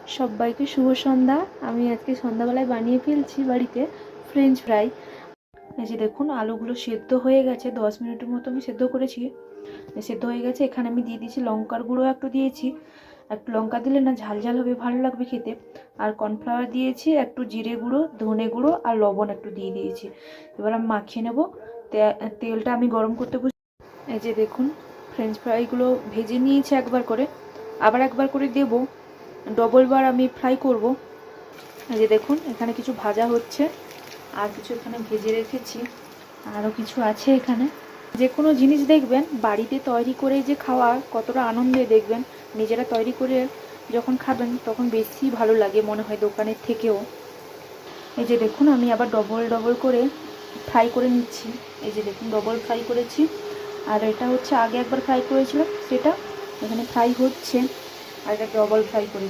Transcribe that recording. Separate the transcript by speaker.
Speaker 1: সবাইকে শুভ সন্ধ্যা। আমি আজকে সন্ধ্যাবেলায় বানিয়ে ফেলছি বাড়িতে ফ্রেঞ্চ ফ্রাই। এই যে দেখুন, আলুগুলো সেদ্ধ হয়ে গেছে, 10 মিনিটের মতো আমি সেদ্ধ করেছি। সেদ্ধ হয়ে গেছে। এখানে আমি দিয়ে দিয়েছি লঙ্কার গুঁড়ো, একটু দিয়েছি, একটু লঙ্কা দিলে না ঝাল ঝাল হবে, ভালো লাগবে খেতে। আর কর্নফ্লাওয়ার দিয়েছি, একটু জিরে গুঁড়ো, ধনে গুঁড়ো আর লবণ একটু দিয়ে দিয়েছি। এবার আমি মাখিয়ে নেব। তেলটা আমি গরম করতে বসে। এই যে দেখুন, ফ্রেঞ্চ ফ্রাইগুলো ভেজে নিয়েছি একবার করে, আবার একবার করে দেবো, ডবল বার আমি ফ্রাই করব। এই যে দেখুন, এখানে কিছু ভাজা হচ্ছে, আর কিছু এখানে ভেজে রেখেছি, আরও কিছু আছে এখানে। যে কোনো জিনিস দেখবেন বাড়িতে তৈরি করে যে খাওয়া কতটা আনন্দে, দেখবেন নিজেরা তৈরি করে যখন খাবেন তখন বেশি ভালো লাগে মনে হয় দোকানের থেকেও। এই যে দেখুন, আমি আবার ডবল ডবল করে ফ্রাই করে নিচ্ছি। এই যে দেখুন, ডবল ফ্রাই করেছি। আর এটা হচ্ছে আগে একবার ফ্রাই করেছিলাম, সেটা এখানে ফ্রাই হচ্ছে, আর এটা ডবল ফ্রাই করেছি।